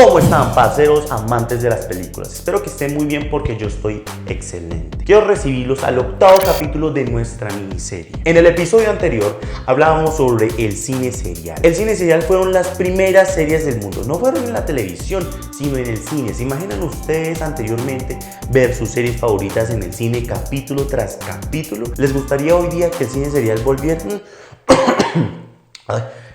¿Cómo están, parceros amantes de las películas? Espero que estén muy bien porque yo estoy excelente. Quiero recibirlos al octavo capítulo de nuestra miniserie. En el episodio anterior hablábamos sobre el cine serial. El cine serial fueron las primeras series del mundo. No fueron en la televisión, sino en el cine. ¿Se imaginan ustedes anteriormente ver sus series favoritas en el cine capítulo tras capítulo? ¿Les gustaría hoy día que el cine serial volviera?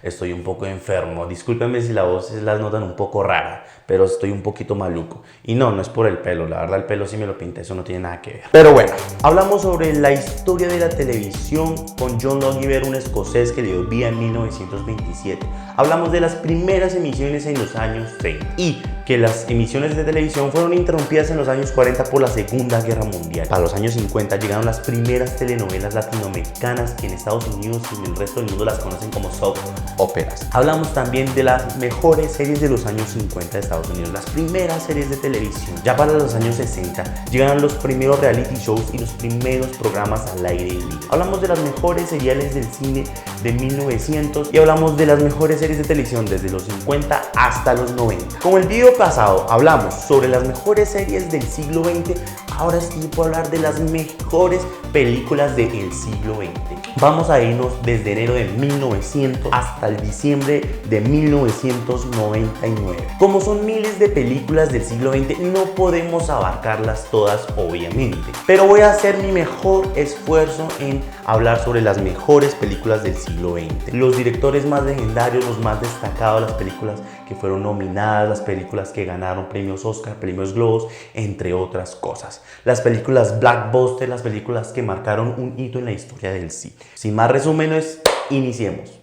Estoy un poco enfermo, discúlpenme si la voz las notan un poco rara, pero estoy un poquito maluco. Y no es por el pelo, la verdad el pelo sí me lo pinté, eso no tiene nada que ver. Pero bueno, hablamos sobre la historia de la televisión con John Logie, un escocés que le dio vida en 1927. Hablamos de las primeras emisiones en los años 30 y que las emisiones de televisión fueron interrumpidas en los años 40 por la Segunda Guerra Mundial. Para los años 50 llegaron las primeras telenovelas latinoamericanas que en Estados Unidos y en el resto del mundo las conocen como soap óperas. Hablamos también de las mejores series de los años 50 de Estados Unidos, las primeras series de televisión. Ya para los años 60 llegaron los primeros reality shows y los primeros programas al aire libre. Hablamos de las mejores seriales del cine de 1900 y hablamos de las mejores series de televisión desde los 50 hasta los 90. Como el video pasado hablamos sobre las mejores series del siglo XX, ahora es tiempo de hablar de las mejores películas del siglo XX. Vamos a irnos desde enero de 1900 hasta el diciembre de 1999. Como son miles de películas del siglo XX, no podemos abarcarlas todas, obviamente. Pero voy a hacer mi mejor esfuerzo en hablar sobre las mejores películas del siglo XX. Los directores más legendarios, los más destacados, las películas que fueron nominadas, las películas que ganaron premios Oscar, premios Globos, entre otras cosas. Las películas blockbuster, las películas que marcaron un hito en la historia del cine. Sin más resúmenes, iniciemos.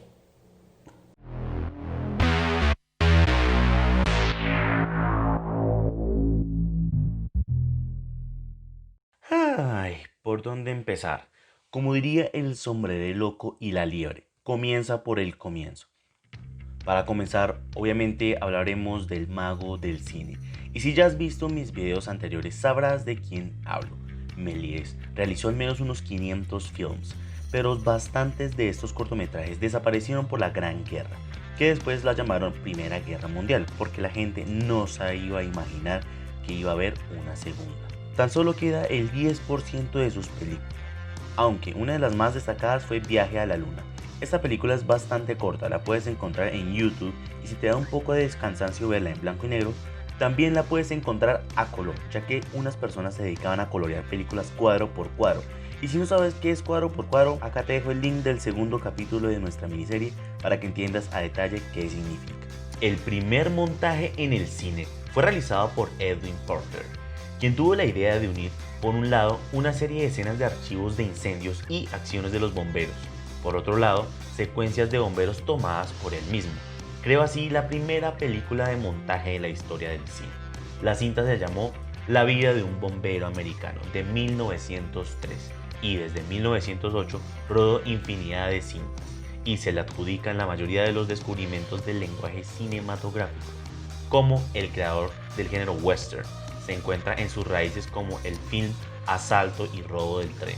¿Por dónde empezar? Como diría el sombrero loco y la liebre, comienza por el comienzo. Para comenzar, obviamente hablaremos del mago del cine. Y si ya has visto mis videos anteriores, sabrás de quién hablo. Méliès realizó al menos unos 500 films, pero bastantes de estos cortometrajes desaparecieron por la Gran Guerra, que después la llamaron Primera Guerra Mundial, porque la gente no se iba a imaginar que iba a haber una segunda. Tan solo queda el 10% de sus películas, aunque una de las más destacadas fue Viaje a la Luna. Esta película es bastante corta, la puedes encontrar en YouTube y si te da un poco de cansancio verla en blanco y negro, también la puedes encontrar a color, ya que unas personas se dedicaban a colorear películas cuadro por cuadro. Y si no sabes qué es cuadro por cuadro, acá te dejo el link del segundo capítulo de nuestra miniserie para que entiendas a detalle qué significa. El primer montaje en el cine fue realizado por Edwin Porter, quien tuvo la idea de unir, por un lado, una serie de escenas de archivos de incendios y acciones de los bomberos, por otro lado, secuencias de bomberos tomadas por él mismo. Creó así la primera película de montaje de la historia del cine. La cinta se llamó La vida de un bombero americano, de 1903, y desde 1908 rodó infinidad de cintas, y se le adjudican la mayoría de los descubrimientos del lenguaje cinematográfico, como el creador del género western. Se encuentra en sus raíces como el film Asalto y robo del tren.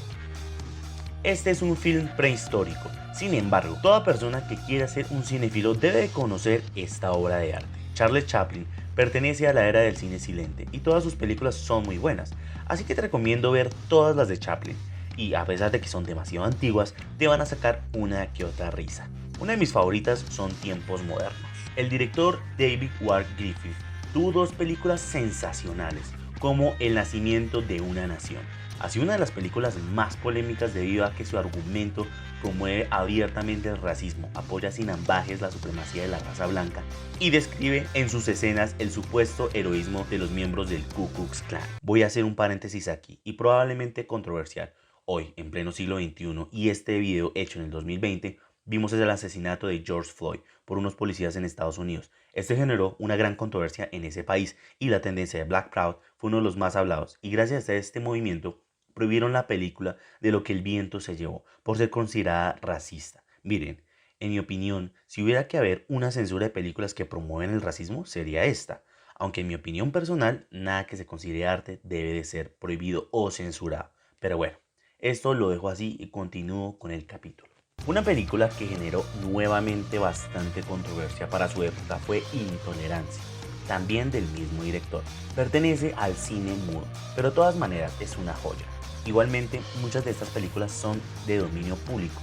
Este es un film prehistórico, sin embargo, toda persona que quiera ser un cinéfilo debe conocer esta obra de arte. Charles Chaplin pertenece a la era del cine silente y todas sus películas son muy buenas, así que te recomiendo ver todas las de Chaplin, y a pesar de que son demasiado antiguas, te van a sacar una que otra risa. Una de mis favoritas son Tiempos Modernos. El director David Ward Griffith tuvo dos películas sensacionales, como El nacimiento de una nación. Ha sido una de las películas más polémicas debido a que su argumento promueve abiertamente el racismo, apoya sin ambajes la supremacía de la raza blanca y describe en sus escenas el supuesto heroísmo de los miembros del Ku Klux Klan. Voy a hacer un paréntesis aquí y probablemente controversial. Hoy, en pleno siglo XXI y este video hecho en el 2020, vimos el asesinato de George Floyd por unos policías en Estados Unidos. Este generó una gran controversia en ese país y la tendencia de Black Proud fue uno de los más hablados, y gracias a este movimiento prohibieron la película de Lo que el viento se llevó por ser considerada racista. Miren, en mi opinión, si hubiera que haber una censura de películas que promueven el racismo, sería esta. Aunque en mi opinión personal, nada que se considere arte debe de ser prohibido o censurado. Pero bueno, esto lo dejo así y continúo con el capítulo. Una película que generó nuevamente bastante controversia para su época fue Intolerancia. también del mismo director. Pertenece al cine mudo, pero de todas maneras es una joya. Igualmente, muchas de estas películas son de dominio público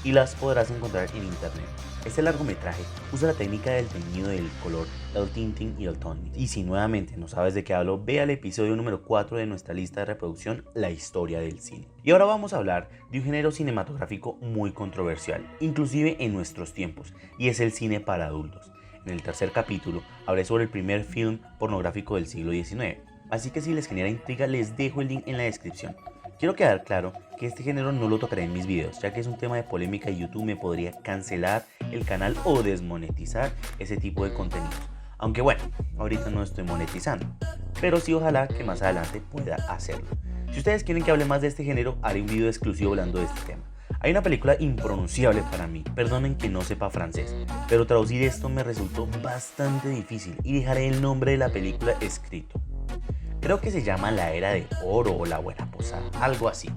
y las podrás encontrar en internet. Este largometraje usa la técnica del teñido del color, el tinting y el toning. Y si nuevamente no sabes de qué hablo, ve al episodio número 4 de nuestra lista de reproducción, La historia del cine. Y ahora vamos a hablar de un género cinematográfico muy controversial, inclusive en nuestros tiempos, y es el cine para adultos. En el tercer capítulo hablé sobre el primer film pornográfico del siglo XIX, así que si les genera intriga les dejo el link en la descripción. Quiero quedar claro que este género no lo tocaré en mis videos, ya que es un tema de polémica y YouTube me podría cancelar el canal o desmonetizar ese tipo de contenidos. Aunque bueno, ahorita no estoy monetizando, pero sí ojalá que más adelante pueda hacerlo. Si ustedes quieren que hable más de este género, haré un video exclusivo hablando de este tema. Hay una película impronunciable para mí, perdonen que no sepa francés, pero traducir esto me resultó bastante difícil y dejaré el nombre de la película escrito. Creo que se llama La Era de Oro o La Buena Posada, algo así.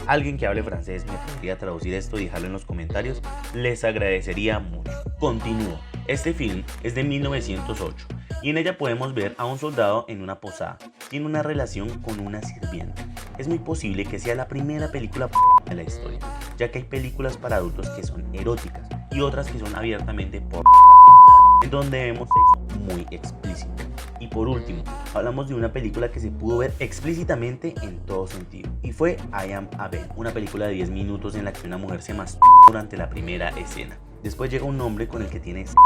Alguien que hable francés me podría traducir esto y dejarlo en los comentarios, les agradecería mucho. Continúo. Este film es de 1908 y en ella podemos ver a un soldado en una posada. Tiene una relación con una sirvienta. Es muy posible que sea la primera película de la historia, ya que hay películas para adultos que son eróticas y otras que son abiertamente pornográficas, en donde vemos sexo muy explícito. Y por último, hablamos de una película que se pudo ver explícitamente en todo sentido, y fue I Am Abel, una película de 10 minutos en la que una mujer se masturba durante la primera escena. Después llega un hombre con el que tiene sexo,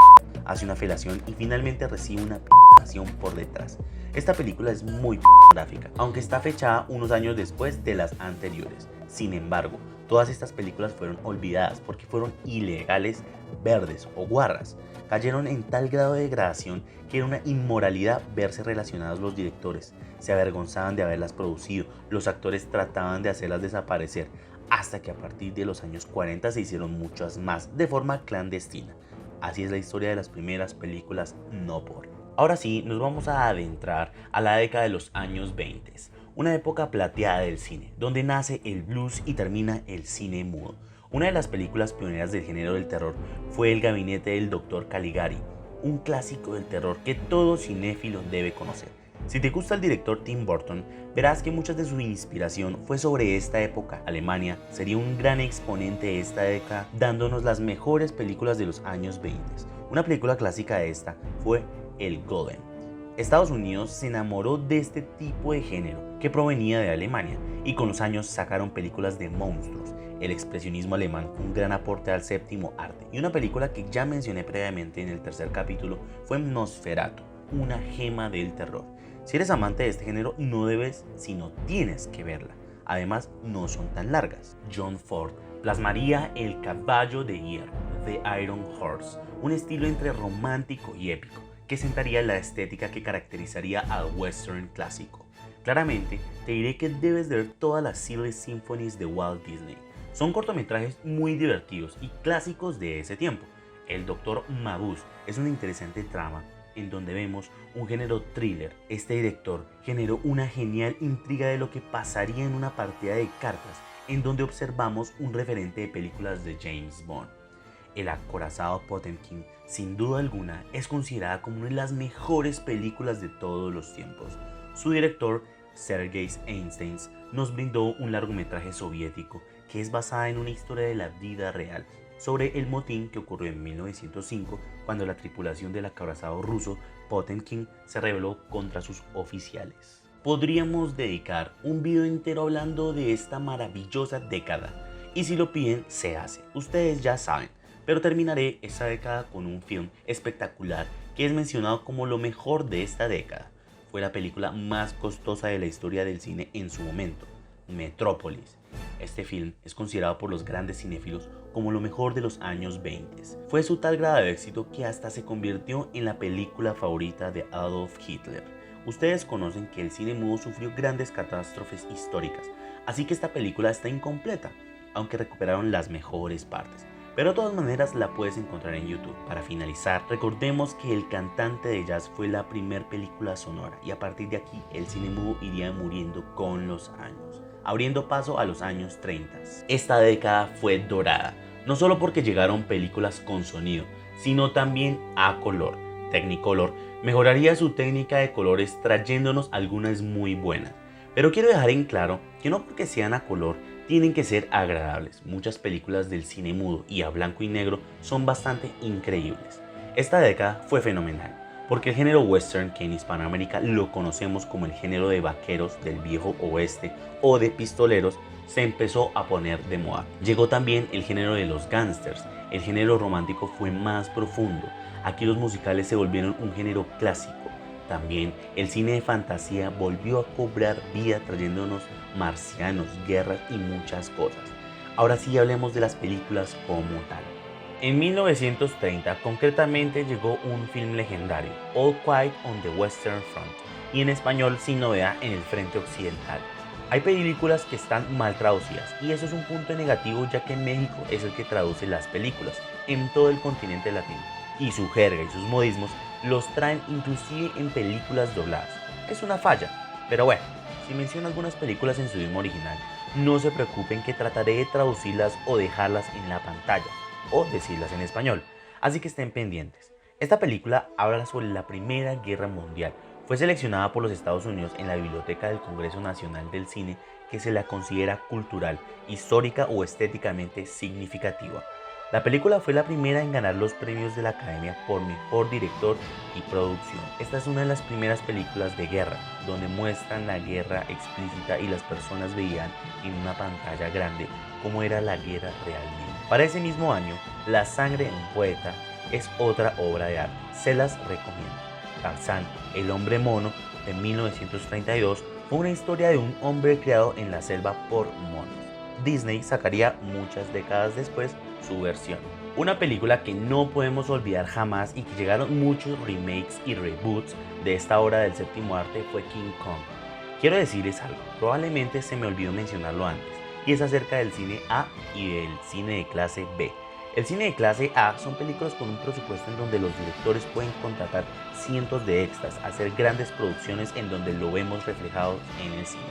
hace una felación y finalmente recibe una p***ación por detrás. Esta película es muy gráfica, aunque está fechada unos años después de las anteriores. Sin embargo, todas estas películas fueron olvidadas porque fueron ilegales, verdes o guarras. Cayeron en tal grado de degradación que era una inmoralidad verse relacionados los directores. Se avergonzaban de haberlas producido, los actores trataban de hacerlas desaparecer, hasta que a partir de los años 40 se hicieron muchas más de forma clandestina. Así es la historia de las primeras películas no porno. Ahora sí, nos vamos a adentrar a la década de los años 20, una época plateada del cine, donde nace el blues y termina el cine mudo. Una de las películas pioneras del género del terror fue El gabinete del Dr. Caligari, un clásico del terror que todo cinéfilo debe conocer. Si te gusta el director Tim Burton, verás que mucha de su inspiración fue sobre esta época. Alemania sería un gran exponente de esta década, dándonos las mejores películas de los años 20. Una película clásica de esta fue El Golem. Estados Unidos se enamoró de este tipo de género que provenía de Alemania y con los años sacaron películas de monstruos. El expresionismo alemán fue un gran aporte al séptimo arte y una película que ya mencioné previamente en el tercer capítulo fue Nosferatu, una gema del terror. Si eres amante de este género no debes, sino tienes que verla. Además no son tan largas. John Ford plasmaría el caballo de hierro, The Iron Horse, un estilo entre romántico y épico que sentaría la estética que caracterizaría al western clásico. Claramente te diré que debes de ver todas las Silly Symphonies de Walt Disney. Son cortometrajes muy divertidos y clásicos de ese tiempo. El Dr. Mabuse es una interesante trama en donde vemos un género thriller. Este director generó una genial intriga de lo que pasaría en una partida de cartas, en donde observamos un referente de películas de James Bond. El acorazado Potemkin, sin duda alguna, es considerada como una de las mejores películas de todos los tiempos. Su director, Sergei Eisenstein, nos brindó un largometraje soviético que es basada en una historia de la vida real sobre el motín que ocurrió en 1905 cuando la tripulación del acorazado ruso Potemkin se rebeló contra sus oficiales. Podríamos dedicar un video entero hablando de esta maravillosa década y si lo piden se hace, ustedes ya saben, pero terminaré esta década con un film espectacular que es mencionado como lo mejor de esta década. Fue la película más costosa de la historia del cine en su momento, Metrópolis. Este film es considerado por los grandes cinéfilos como lo mejor de los años 20. Fue su tal grado de éxito que hasta se convirtió en la película favorita de Adolf Hitler. Ustedes conocen que el cine mudo sufrió grandes catástrofes históricas, así que esta película está incompleta, aunque recuperaron las mejores partes. Pero de todas maneras la puedes encontrar en YouTube. Para finalizar, recordemos que El cantante de jazz fue la primer película sonora y a partir de aquí el cine mudo iría muriendo con los años, abriendo paso a los años 30. Esta década fue dorada, no solo porque llegaron películas con sonido, sino también a color. Technicolor Mejoraría su técnica de colores trayéndonos algunas muy buenas. Pero quiero dejar en claro que no porque sean a color tienen que ser agradables. Muchas películas del cine mudo y a blanco y negro son bastante increíbles. Esta década fue fenomenal, porque el género western, que en Hispanoamérica lo conocemos como el género de vaqueros del viejo oeste o de pistoleros, se empezó a poner de moda. Llegó también el género de los gángsters. El género romántico fue más profundo. Aquí los musicales se volvieron un género clásico. También el cine de fantasía volvió a cobrar vida trayéndonos marcianos, guerras y muchas cosas. Ahora sí hablemos de las películas como tal. En 1930 concretamente llegó un film legendario, All Quiet on the Western Front, y en español Sin Novedad en el Frente Occidental. Hay películas que están mal traducidas y eso es un punto negativo, ya que México es el que traduce las películas en todo el continente latino y su jerga y sus modismos los traen inclusive en películas dobladas. Es una falla, pero bueno, si menciono algunas películas en su idioma original, no se preocupen que trataré de traducirlas o dejarlas en la pantalla o decirlas en español, así que estén pendientes. Esta película habla sobre la Primera Guerra Mundial. Fue seleccionada por los Estados Unidos en la Biblioteca del Congreso Nacional del Cine, que se la considera cultural, histórica o estéticamente significativa. La película fue la primera en ganar los premios de la Academia por Mejor Director y Producción. Esta es una de las primeras películas de guerra, donde muestran la guerra explícita y las personas veían en una pantalla grande cómo era la guerra realmente. Para ese mismo año, La sangre de un poeta es otra obra de arte. Se las recomiendo. Tarzán, el hombre mono, de 1932, fue una historia de un hombre criado en la selva por monos. Disney sacaría muchas décadas después su versión. Una película que no podemos olvidar jamás y que llegaron muchos remakes y reboots de esta obra del séptimo arte fue King Kong. Quiero decirles algo, probablemente se me olvidó mencionarlo antes, y es acerca del cine A y del cine de clase B. El cine de clase A son películas con un presupuesto en donde los directores pueden contratar cientos de extras, hacer grandes producciones en donde lo vemos reflejado en el cine.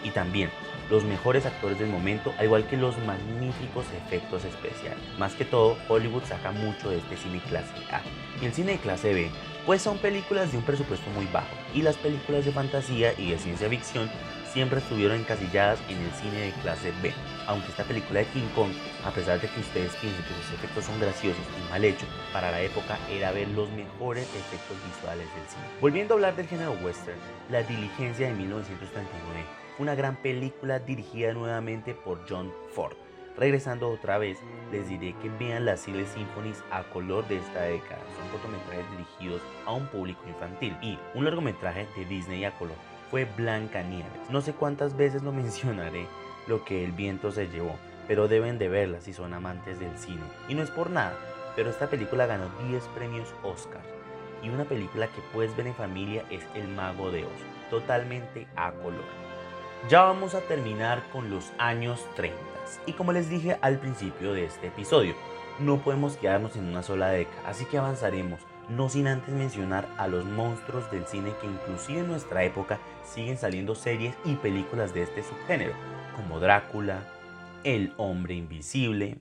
Y también los mejores actores del momento, al igual que los magníficos efectos especiales. Más que todo, Hollywood saca mucho de este cine clase A. Y el cine de clase B, pues son películas de un presupuesto muy bajo, y las películas de fantasía y de ciencia ficción siempre estuvieron encasilladas en el cine de clase B. Aunque esta película de King Kong, a pesar de que ustedes piensen que sus efectos son graciosos y mal hechos, para la época era ver los mejores efectos visuales del cine. Volviendo a hablar del género western, La Diligencia de 1939 fue una gran película dirigida nuevamente por John Ford. Regresando otra vez, les diré que vean las Silent Symphonies a color de esta década. Son cortometrajes dirigidos a un público infantil. Y un largometraje de Disney a color fue Blancanieves. No sé cuántas veces lo mencionaré, lo que el viento se llevó, pero deben de verla si son amantes del cine. Y no es por nada, pero esta película ganó 10 premios Oscar. Y una película que puedes ver en familia es El Mago de Oz, totalmente a color. Ya vamos a terminar con los años 30 y como les dije al principio de este episodio, no podemos quedarnos en una sola década, así que avanzaremos, no sin antes mencionar a los monstruos del cine que inclusive en nuestra época siguen saliendo series y películas de este subgénero, como Drácula, El Hombre Invisible.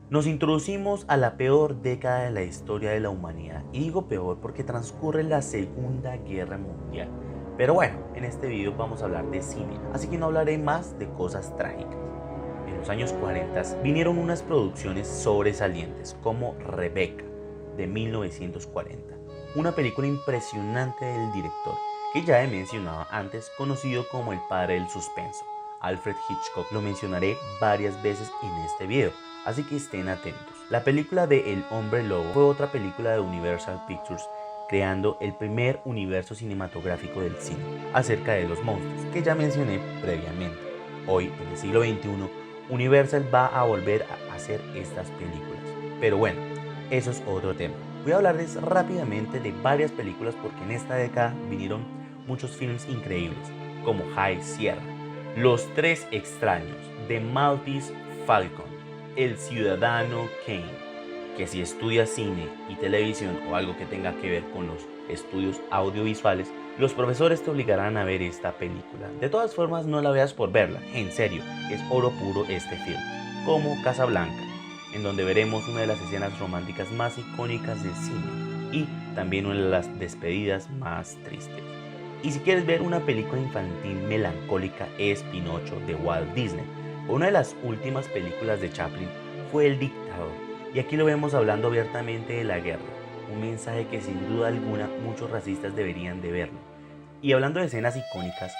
Nos introducimos a la peor década de la historia de la humanidad, y digo peor porque transcurre la Segunda Guerra Mundial. Pero bueno, en este video vamos a hablar de cine, así que no hablaré más de cosas trágicas. En los años 40 vinieron unas producciones sobresalientes como Rebecca, de 1940, una película impresionante del director, que ya he mencionado antes, conocido como el padre del suspenso, Alfred Hitchcock. Lo mencionaré varias veces en este video, así que estén atentos. La película de El Hombre Lobo fue otra película de Universal Pictures, creando el primer universo cinematográfico del cine, acerca de los monstruos, que ya mencioné previamente. Hoy, en el siglo XXI, Universal va a volver a hacer estas películas. Pero bueno, eso es otro tema. Voy a hablarles rápidamente de varias películas porque en esta década vinieron muchos films increíbles, como High Sierra, Los Tres Extraños, The Maltese Falcon, El Ciudadano Kane, que si estudias cine y televisión o algo que tenga que ver con los estudios audiovisuales, los profesores te obligarán a ver esta película. De todas formas, no la veas por verla, en serio, es oro puro este film. Como Casablanca, en donde veremos una de las escenas románticas más icónicas del cine, y también una de las despedidas más tristes. Y si quieres ver una película infantil melancólica es Pinocho de Walt Disney. Una de las últimas películas de Chaplin fue El Dictador, y aquí lo vemos hablando abiertamente de la guerra, un mensaje que sin duda alguna muchos racistas deberían de verlo. Y hablando de escenas icónicas,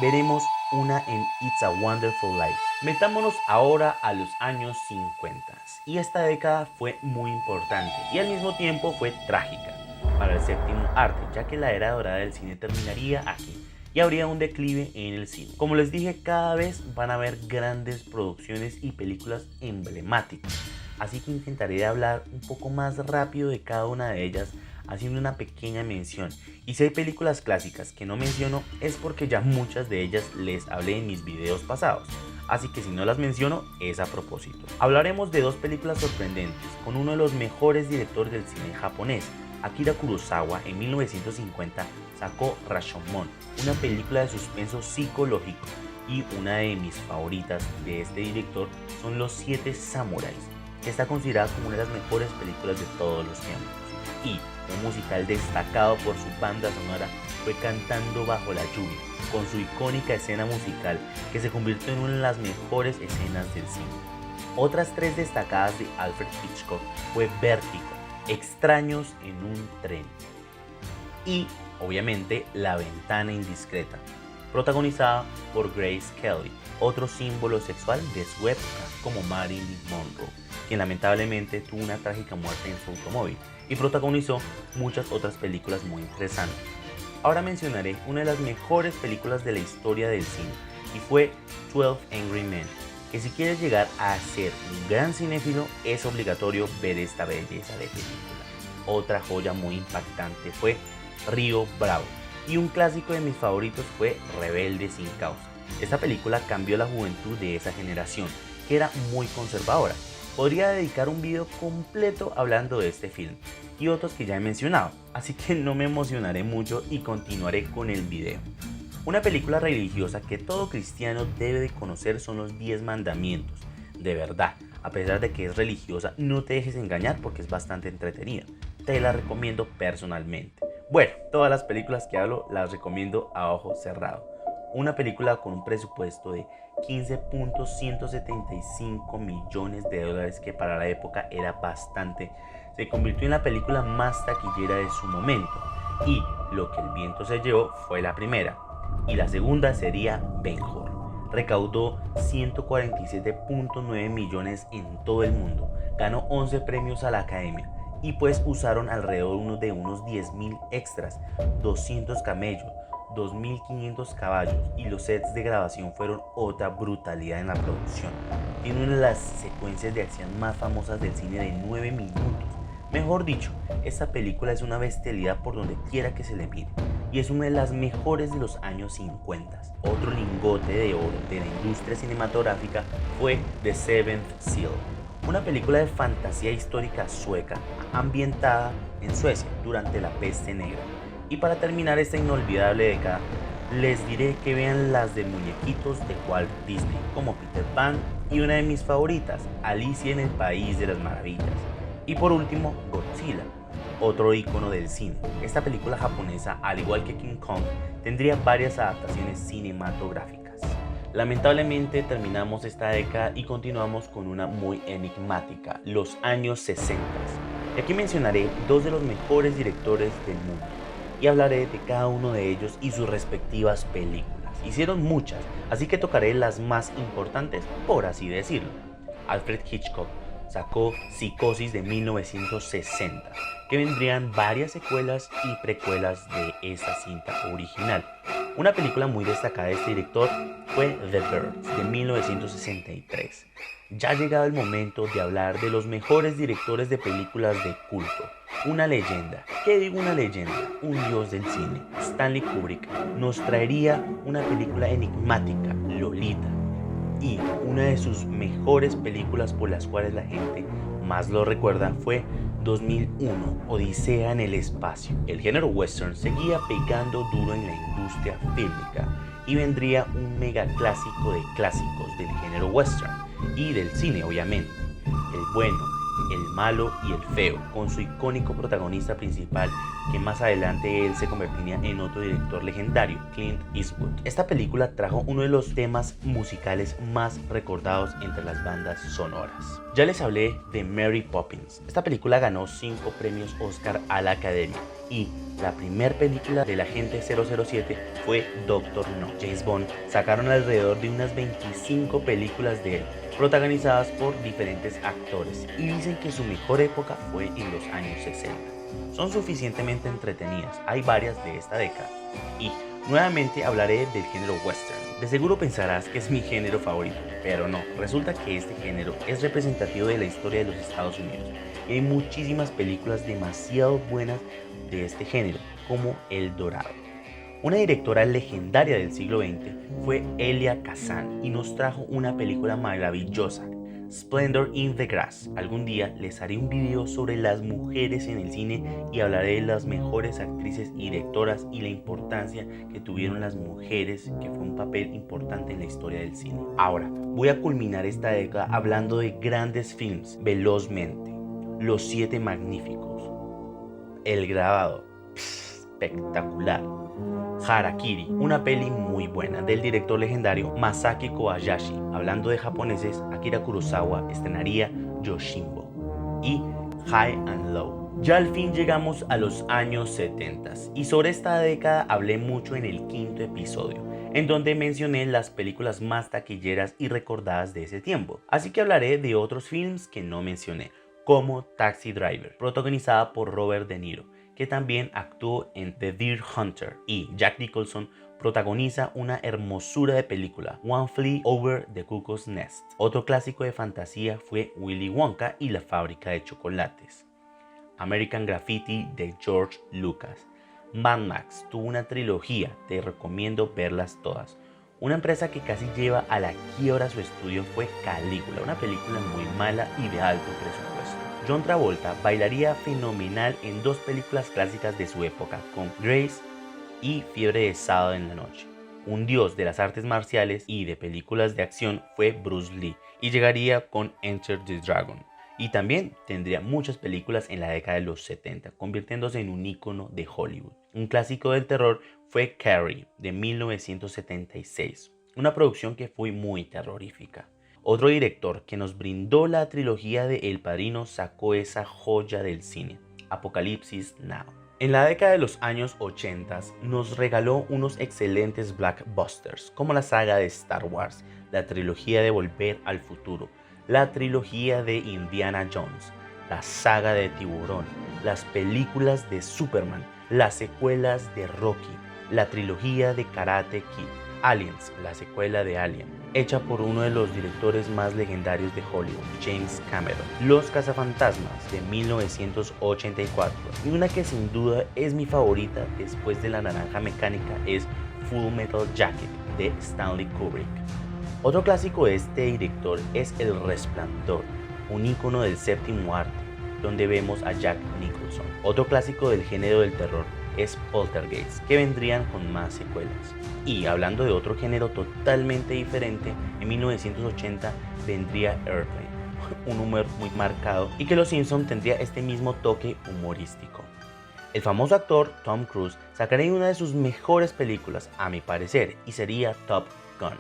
veremos una en It's a Wonderful Life. Metámonos ahora a los años 50, y esta década fue muy importante y al mismo tiempo fue trágica para el séptimo arte, ya que la era dorada del cine terminaría aquí y habría un declive en el cine. Como les dije, cada vez van a haber grandes producciones y películas emblemáticas, así que intentaré hablar un poco más rápido de cada una de ellas, haciendo una pequeña mención. Y si hay películas clásicas que no menciono es porque ya muchas de ellas les hablé en mis videos pasados, así que si no las menciono es a propósito. Hablaremos de dos películas sorprendentes con uno de los mejores directores del cine japonés. Akira Kurosawa en 1950 sacó Rashomon, una película de suspenso psicológico, y una de mis favoritas de este director son Los Siete Samuráis, que está considerada como una de las mejores películas de todos los tiempos. Y un musical destacado por su banda sonora fue Cantando bajo la lluvia, con su icónica escena musical que se convirtió en una de las mejores escenas del cine. Otras tres destacadas de Alfred Hitchcock fue Vértigo, Extraños en un tren y, obviamente, La ventana indiscreta, protagonizada por Grace Kelly, otro símbolo sexual de su época como Marilyn Monroe, quien lamentablemente tuvo una trágica muerte en su automóvil y protagonizó muchas otras películas muy interesantes. Ahora mencionaré una de las mejores películas de la historia del cine y fue 12 Angry Men, que si quieres llegar a ser un gran cinéfilo es obligatorio ver esta belleza de película. Otra joya muy impactante fue Río Bravo, y un clásico de mis favoritos fue Rebelde sin causa. Esta película cambió la juventud de esa generación, que era muy conservadora. Podría dedicar un video completo hablando de este film y otros que ya he mencionado, así que no me emocionaré mucho y continuaré con el video. Una película religiosa que todo cristiano debe de conocer son los 10 mandamientos. De verdad, a pesar de que es religiosa, no te dejes engañar porque es bastante entretenida. Te la recomiendo personalmente. Bueno, todas las películas que hablo las recomiendo a ojo cerrado. Una película con un presupuesto de 15.175 millones de dólares, que para la época era bastante, se convirtió en la película más taquillera de su momento. Y Lo que el viento se llevó fue la primera, y la segunda sería Ben-Hur. Recaudó 147.9 millones en todo el mundo, ganó 11 premios a la Academia, y pues usaron alrededor de unos 10.000 extras, 200 camellos, 2.500 caballos, y los sets de grabación fueron otra brutalidad en la producción. Tiene una de las secuencias de acción más famosas del cine de 9 minutos. Mejor dicho, esta película es una bestialidad por donde quiera que se le mire, y es una de las mejores de los años 50. Otro lingote de oro de la industria cinematográfica fue The Seventh Seal, una película de fantasía histórica sueca ambientada en Suecia durante la peste negra. Y para terminar esta inolvidable década, les diré que vean las de muñequitos de Walt Disney, como Peter Pan, y una de mis favoritas, Alicia en el País de las Maravillas. Y por último, Godzilla, otro icono del cine. Esta película japonesa, al igual que King Kong, tendría varias adaptaciones cinematográficas. Lamentablemente terminamos esta década y continuamos con una muy enigmática, los años 60. Y aquí mencionaré dos de los mejores directores del mundo, y hablaré de cada uno de ellos y sus respectivas películas. Hicieron muchas, así que tocaré las más importantes, por así decirlo. Alfred Hitchcock sacó Psicosis de 1960, que vendrían varias secuelas y precuelas de esa cinta original. Una película muy destacada de este director fue The Birds de 1963. Ya ha llegado el momento de hablar de los mejores directores de películas de culto. Una leyenda, ¿qué digo una leyenda? Un dios del cine. Stanley Kubrick nos traería una película enigmática, Lolita, y una de sus mejores películas por las cuales la gente más lo recuerda fue 2001, Odisea en el espacio. El género western seguía pegando duro en la industria fílmica y vendría un mega clásico de clásicos del género western y del cine, obviamente. El bueno, el malo y el feo, con su icónico protagonista principal, que más adelante él se convertiría en otro director legendario, Clint Eastwood. Esta película trajo uno de los temas musicales más recordados entre las bandas sonoras. Ya les hablé de Mary Poppins. Esta película ganó 5 premios Oscar a la Academia y la primera película del agente 007 fue Doctor No. James Bond sacaron alrededor de unas 25 películas de él, protagonizadas por diferentes actores, y dicen que su mejor época fue en los años 60. Son suficientemente entretenidas, hay varias de esta década. Y nuevamente hablaré del género western. De seguro pensarás que es mi género favorito, pero no, resulta que este género es representativo de la historia de los Estados Unidos. Y hay muchísimas películas demasiado buenas de este género, como El Dorado. Una directora legendaria del siglo XX fue Elia Kazan y nos trajo una película maravillosa, Splendor in the Grass. Algún día les haré un video sobre las mujeres en el cine y hablaré de las mejores actrices y directoras y la importancia que tuvieron las mujeres, que fue un papel importante en la historia del cine. Ahora, voy a culminar esta década hablando de grandes films velozmente. Los Siete Magníficos, El Grabado, espectacular. Harakiri, una peli muy buena del director legendario Masaaki Kobayashi. Hablando de japoneses, Akira Kurosawa estrenaría Yojimbo y High and Low. Ya al fin llegamos a los años 70 y sobre esta década hablé mucho en el 5º episodio, en donde mencioné las películas más taquilleras y recordadas de ese tiempo. Así que hablaré de otros films que no mencioné, como Taxi Driver, protagonizada por Robert De Niro, que también actuó en The Deer Hunter, y Jack Nicholson protagoniza una hermosura de película, One Flew Over the Cuckoo's Nest. Otro clásico de fantasía fue Willy Wonka y la fábrica de chocolates. American Graffiti de George Lucas. Mad Max tuvo una trilogía, te recomiendo verlas todas. Una empresa que casi lleva a la quiebra su estudio fue Calígula, una película muy mala y de alto presupuesto. John Travolta bailaría fenomenal en 2 películas clásicas de su época, con Grace y Fiebre de Sábado en la Noche. Un dios de las artes marciales y de películas de acción fue Bruce Lee, y llegaría con Enter the Dragon. Y también tendría muchas películas en la década de los 70, convirtiéndose en un ícono de Hollywood. Un clásico del terror fue Carrie, de 1976, una producción que fue muy terrorífica. Otro director que nos brindó la trilogía de El Padrino sacó esa joya del cine, Apocalipsis Now. En la década de los años 80 nos regaló unos excelentes blockbusters, como la saga de Star Wars, la trilogía de Volver al Futuro, la trilogía de Indiana Jones, la saga de Tiburón, las películas de Superman, las secuelas de Rocky, la trilogía de Karate Kid, Aliens, la secuela de Alien, hecha por uno de los directores más legendarios de Hollywood, James Cameron, Los Cazafantasmas de 1984, y una que sin duda es mi favorita después de La Naranja Mecánica es Full Metal Jacket de Stanley Kubrick. Otro clásico de este director es El Resplandor, un ícono del séptimo arte, donde vemos a Jack Nicholson. Otro clásico del género del terror es Poltergeist, que vendrían con más secuelas. Y hablando de otro género totalmente diferente, en 1980 vendría Airplane, un humor muy marcado, y que Los Simpson tendría este mismo toque humorístico. El famoso actor Tom Cruise sacaría una de sus mejores películas, a mi parecer, y sería Top Gun.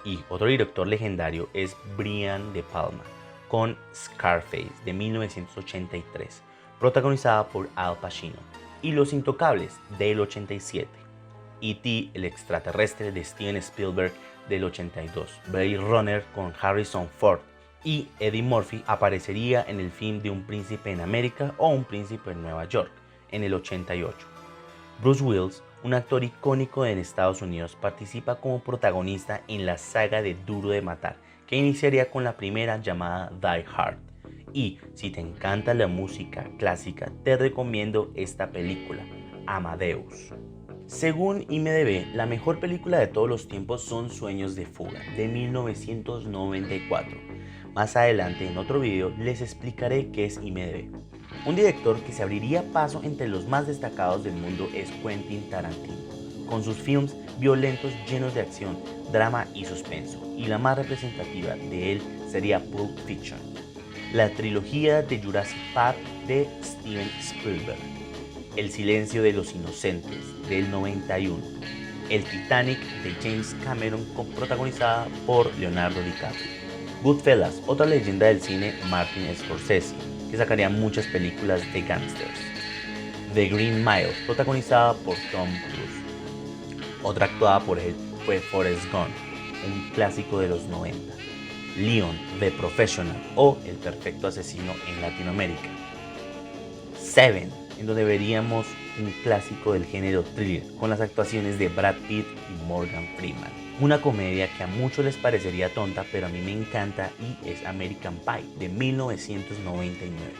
Y otro director legendario es Brian De Palma, con Scarface de 1983, protagonizada por Al Pacino, y Los Intocables del 87, E.T. el extraterrestre de Steven Spielberg del 82, Blade Runner con Harrison Ford, y Eddie Murphy aparecería en el film de Un Príncipe en América o Un Príncipe en Nueva York en el 88. Bruce Willis, un actor icónico en Estados Unidos, participa como protagonista en la saga de Duro de Matar, que iniciaría con la primera llamada Die Hard. Y si te encanta la música clásica, te recomiendo esta película, Amadeus. Según IMDb, la mejor película de todos los tiempos son Sueños de Fuga, de 1994. Más adelante en otro video les explicaré qué es IMDb. Un director que se abriría paso entre los más destacados del mundo es Quentin Tarantino, con sus films violentos llenos de acción, drama y suspenso, y la más representativa de él sería Pulp Fiction. la trilogía de Jurassic Park de Steven Spielberg, El silencio de los inocentes del 91, El Titanic de James Cameron protagonizada por Leonardo DiCaprio, Goodfellas, otra leyenda del cine Martin Scorsese, que sacaría muchas películas de gangsters, The Green Mile, protagonizada por Tom Cruise. Otra actuada por él fue Forrest Gump, un clásico de los 90. Leon, The Professional o El Perfecto Asesino en Latinoamérica. Seven, en donde veríamos un clásico del género thriller con las actuaciones de Brad Pitt y Morgan Freeman. Una comedia que a muchos les parecería tonta, pero a mí me encanta, y es American Pie de 1999,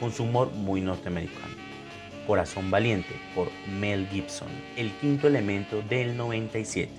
con su humor muy norteamericano. Corazón Valiente por Mel Gibson, El Quinto Elemento del 97,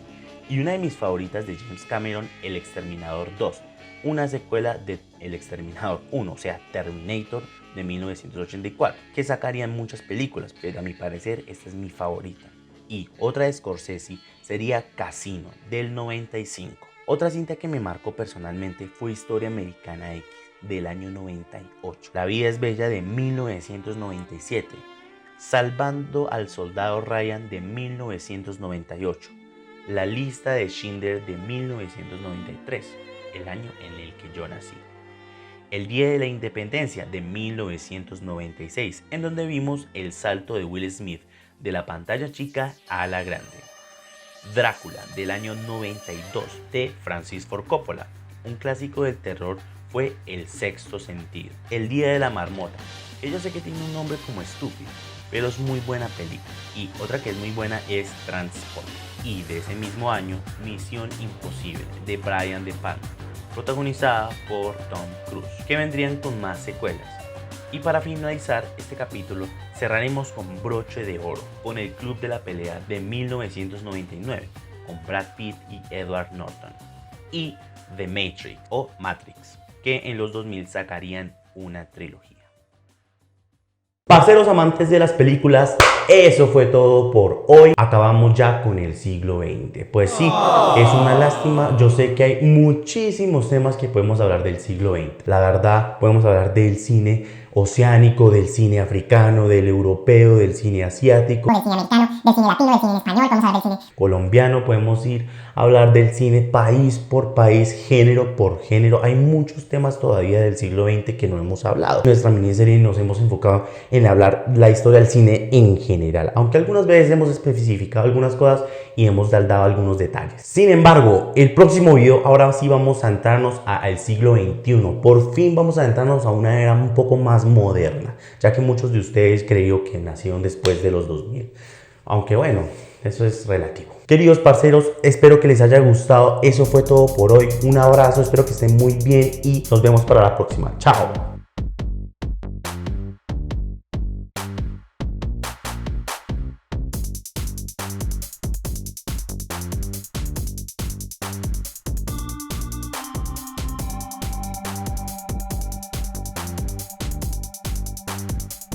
y una de mis favoritas de James Cameron, El Exterminador 2, una secuela de El Exterminador 1, o sea, Terminator de 1984, que sacarían muchas películas, pero a mi parecer esta es mi favorita. Y otra de Scorsese sería Casino del 95. Otra cinta que me marcó personalmente fue Historia Americana X del año 98, La vida es bella de 1997, Salvando al soldado Ryan de 1998, La lista de Schindler de 1993, el año en el que yo nací. El Día de la Independencia de 1996, en donde vimos el salto de Will Smith de la pantalla chica a la grande. Drácula del año 92 de Francis Ford Coppola. Un clásico del terror fue El Sexto Sentido. El Día de la Marmota, que yo sé que tiene un nombre como estúpido, pero es muy buena película. Y otra que es muy buena es Transport. Y de ese mismo año, Misión Imposible de Brian De Palma, protagonizada por Tom Cruise, que vendrían con más secuelas. Y para finalizar este capítulo, cerraremos con broche de oro con El Club de la Pelea de 1999, con Brad Pitt y Edward Norton, y The Matrix o Matrix, que en los 2000 sacarían una trilogía. Parceros amantes de las películas, eso fue todo por hoy. Acabamos ya con el siglo XX. Pues sí, es una lástima. Yo sé que hay muchísimos temas que podemos hablar del siglo XX. La verdad, podemos hablar del cine oceánico, del cine africano, del europeo, del cine asiático, del cine americano, del cine latino, del cine español, podemos hablar del cine colombiano, podemos ir a hablar del cine país por país, género por género. Hay muchos temas todavía del siglo XX que no hemos hablado. En nuestra miniserie nos hemos enfocado en hablar la historia del cine en general, aunque algunas veces hemos especificado algunas cosas y hemos dado algunos detalles. Sin embargo, el próximo video, ahora sí vamos a entrarnos al siglo XXI. Por fin vamos a entrarnos a una era un poco más moderna, ya que muchos de ustedes creo que nacieron después de los 2000. Aunque bueno, eso es relativo. Queridos parceros, espero que les haya gustado. Eso fue todo por hoy. Un abrazo, espero que estén muy bien y nos vemos para la próxima. Chao.